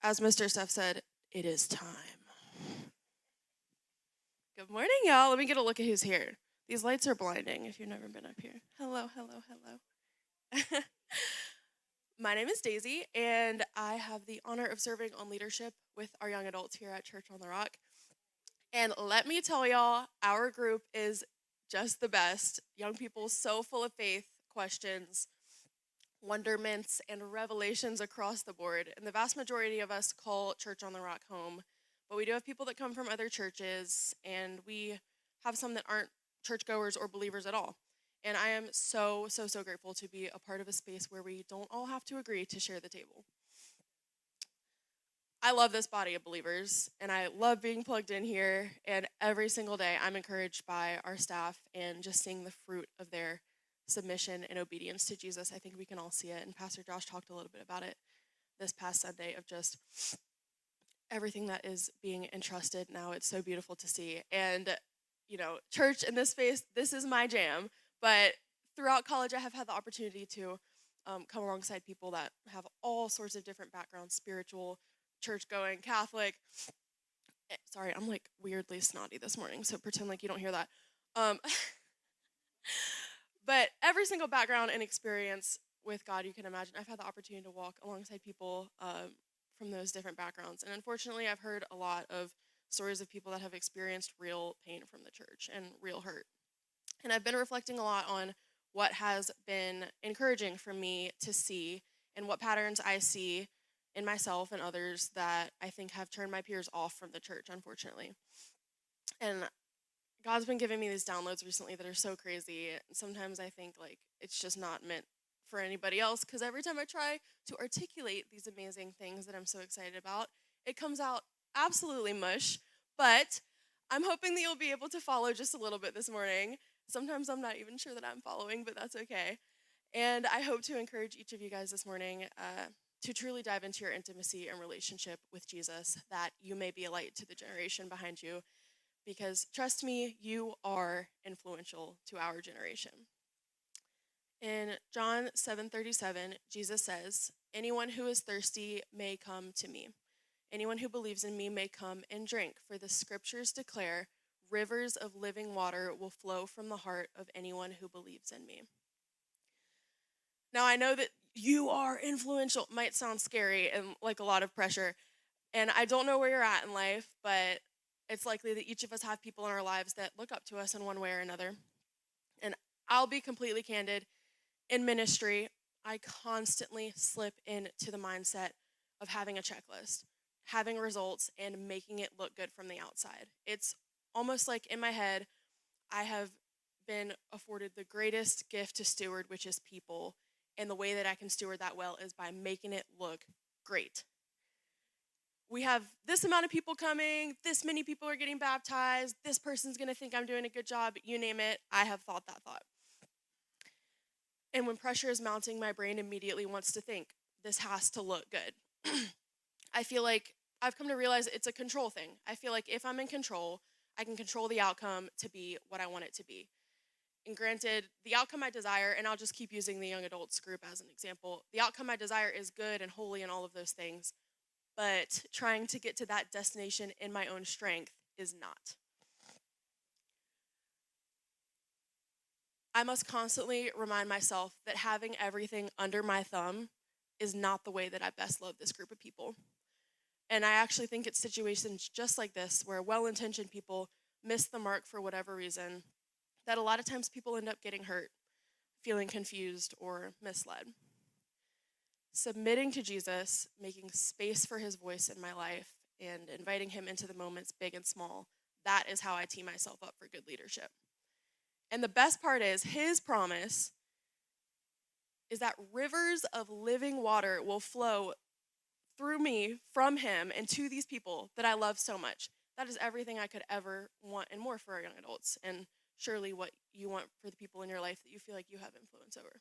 As Mr. Steph said, it is time. Good morning, y'all. Let me get a look at who's here. These lights are blinding if you've never been up here. Hello, hello, hello. My name is Daisy, and I have the honor of serving on leadership with our young adults here at Church on the Rock. And let me tell y'all, our group is just the best. Young people so full of faith, questions, wonderments, and revelations across the board. And the vast majority of us call Church on the Rock home. But we do have people that come from other churches, and we have some that aren't churchgoers or believers at all. And I am so, so, so grateful to be a part of a space where we don't all have to agree to share the table. I love this body of believers, and I love being plugged in here. And every single day, I'm encouraged by our staff and just seeing the fruit of their submission and obedience to Jesus. I think we can all see it. And Pastor Josh talked a little bit about it this past Sunday of just everything that is being entrusted now. It's so beautiful to see. And, church in this space, this is my jam. But throughout college, I have had the opportunity to come alongside people that have all sorts of different backgrounds, spiritual, church-going, Catholic. Sorry, I'm like weirdly snotty this morning, so pretend like you don't hear that. Um, but every single background and experience with God you can imagine, I've had the opportunity to walk alongside people from those different backgrounds. And unfortunately, I've heard a lot of stories of people that have experienced real pain from the church and real hurt. And I've been reflecting a lot on what has been encouraging for me to see and what patterns I see in myself and others that I think have turned my peers off from the church, unfortunately. And God's been giving me these downloads recently that are so crazy. Sometimes I think like it's just not meant for anybody else, because every time I try to articulate these amazing things that I'm so excited about, it comes out absolutely mush. But I'm hoping that you'll be able to follow just a little bit this morning. Sometimes I'm not even sure that I'm following, but that's okay. And I hope to encourage each of you guys this morning to truly dive into your intimacy and relationship with Jesus, that you may be a light to the generation behind you. Because trust me, you are influential to our generation. In John 7:37, Jesus says, "Anyone who is thirsty may come to me. Anyone who believes in me may come and drink, for the scriptures declare rivers of living water will flow from the heart of anyone who believes in me." Now, I know that you are influential might sound scary and like a lot of pressure. And I don't know where you're at in life, but it's likely that each of us have people in our lives that look up to us in one way or another. And I'll be completely candid. In ministry, I constantly slip into the mindset of having a checklist, having results, and making it look good from the outside. It's almost like in my head, I have been afforded the greatest gift to steward, which is people. And the way that I can steward that well is by making it look great. We have this amount of people coming, this many people are getting baptized, this person's going to think I'm doing a good job, you name it, I have thought that thought. And when pressure is mounting, my brain immediately wants to think, this has to look good. I feel like I've come to realize it's a control thing. I feel like if I'm in control, I can control the outcome to be what I want it to be. And granted, the outcome I desire, and I'll just keep using the young adults group as an example, the outcome I desire is good and holy and all of those things, but trying to get to that destination in my own strength is not. I must constantly remind myself that having everything under my thumb is not the way that I best love this group of people. And I actually think it's situations just like this where well-intentioned people miss the mark for whatever reason, that a lot of times people end up getting hurt, feeling confused or misled. Submitting to Jesus, making space for his voice in my life, and inviting him into the moments big and small, that is how I tee myself up for good leadership. And the best part is his promise is that rivers of living water will flow through me, from him, and to these people that I love so much. That is everything I could ever want and more for our young adults, and surely what you want for the people in your life that you feel like you have influence over.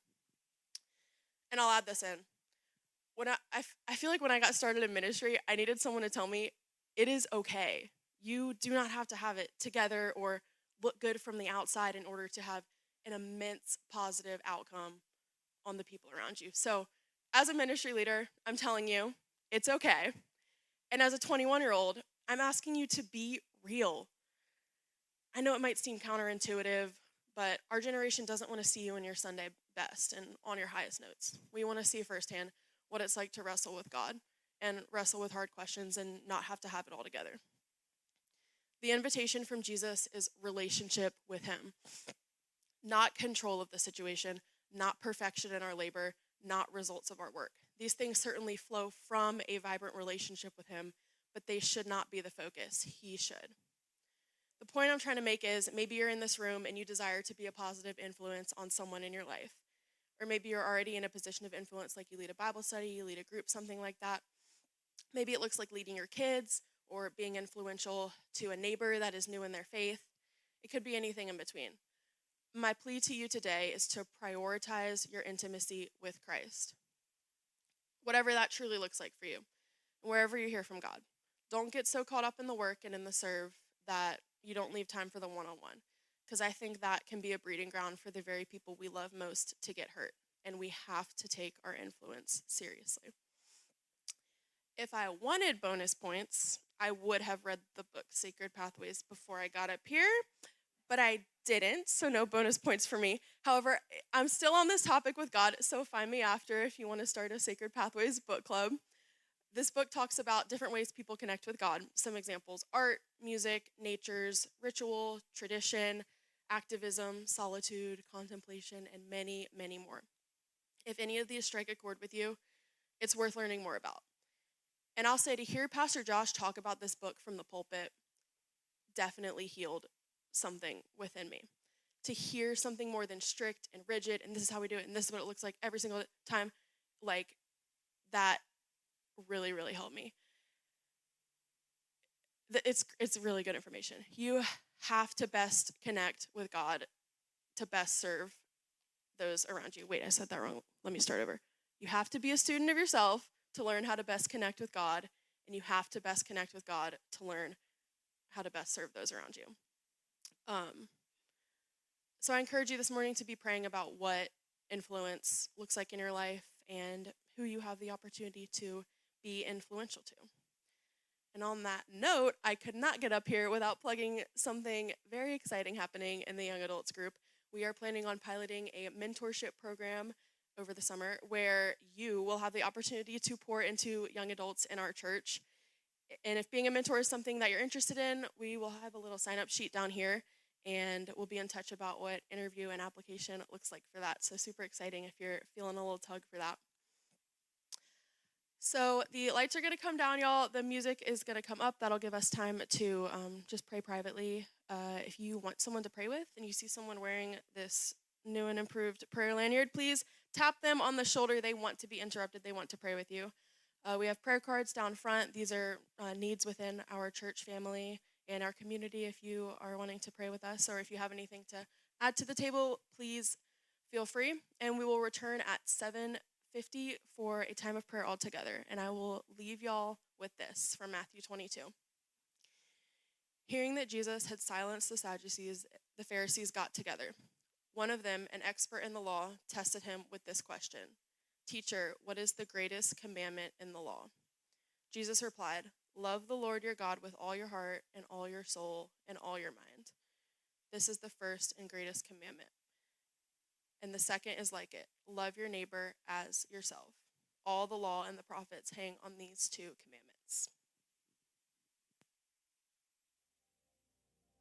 And I'll add this in. When I feel like when I got started in ministry, I needed someone to tell me, it is okay. You do not have to have it together or look good from the outside in order to have an immense positive outcome on the people around you. So as a ministry leader, I'm telling you, it's okay. And as a 21-year-old, I'm asking you to be real. I know it might seem counterintuitive, but our generation doesn't want to see you in your Sunday best and on your highest notes. We want to see firsthand what it's like to wrestle with God and wrestle with hard questions and not have to have it all together. The invitation from Jesus is relationship with him, not control of the situation, not perfection in our labor, not results of our work. These things certainly flow from a vibrant relationship with him, but they should not be the focus. He should. The point I'm trying to make is maybe you're in this room and you desire to be a positive influence on someone in your life. Or maybe you're already in a position of influence, like you lead a Bible study, you lead a group, something like that. Maybe it looks like leading your kids or being influential to a neighbor that is new in their faith. It could be anything in between. My plea to you today is to prioritize your intimacy with Christ, whatever that truly looks like for you, wherever you hear from God. Don't get so caught up in the work and in the serve that you don't leave time for the one-on-one, because I think that can be a breeding ground for the very people we love most to get hurt, and we have to take our influence seriously. If I wanted bonus points, I would have read the book Sacred Pathways before I got up here, but I didn't, so no bonus points for me. However, I'm still on this topic with God, so find me after if you want to start a Sacred Pathways book club. This book talks about different ways people connect with God. Some examples: art, music, natures, ritual, tradition, activism, solitude, contemplation, and many, many more. If any of these strike a chord with you, it's worth learning more about. And I'll say, to hear Pastor Josh talk about this book from the pulpit definitely healed something within me. To hear something more than strict and rigid, and this is how we do it, and this is what it looks like every single time, like that really, really helped me. It's really good information. You have to best connect with God to best serve those around you. Wait, I said that wrong. Let me start over. You have to be a student of yourself to learn how to best connect with God, and you have to best connect with God to learn how to best serve those around you. So I encourage you this morning to be praying about what influence looks like in your life and who you have the opportunity to be influential to. And on that note, I could not get up here without plugging something very exciting happening in the young adults group. We are planning on piloting a mentorship program over the summer where you will have the opportunity to pour into young adults in our church. And if being a mentor is something that you're interested in, we will have a little sign-up sheet down here, and we'll be in touch about what interview and application looks like for that. So super exciting if you're feeling a little tug for that. So the lights are going to come down, y'all. The music is going to come up. That'll give us time to just pray privately. If you want someone to pray with and you see someone wearing this new and improved prayer lanyard, please tap them on the shoulder. They want to be interrupted. They want to pray with you. We have prayer cards down front. These are needs within our church family and our community. If you are wanting to pray with us, or if you have anything to add to the table, please feel free. And we will return at 7:50 for a time of prayer all together. And I will leave y'all with this from Matthew 22. Hearing that Jesus had silenced the Sadducees, the Pharisees got together. One of them, an expert in the law, tested him with this question: "Teacher, what is the greatest commandment in the law?" Jesus replied, "Love the Lord your God with all your heart and all your soul and all your mind. This is the first and greatest commandment. And the second is like it: love your neighbor as yourself. All the law and the prophets hang on these two commandments."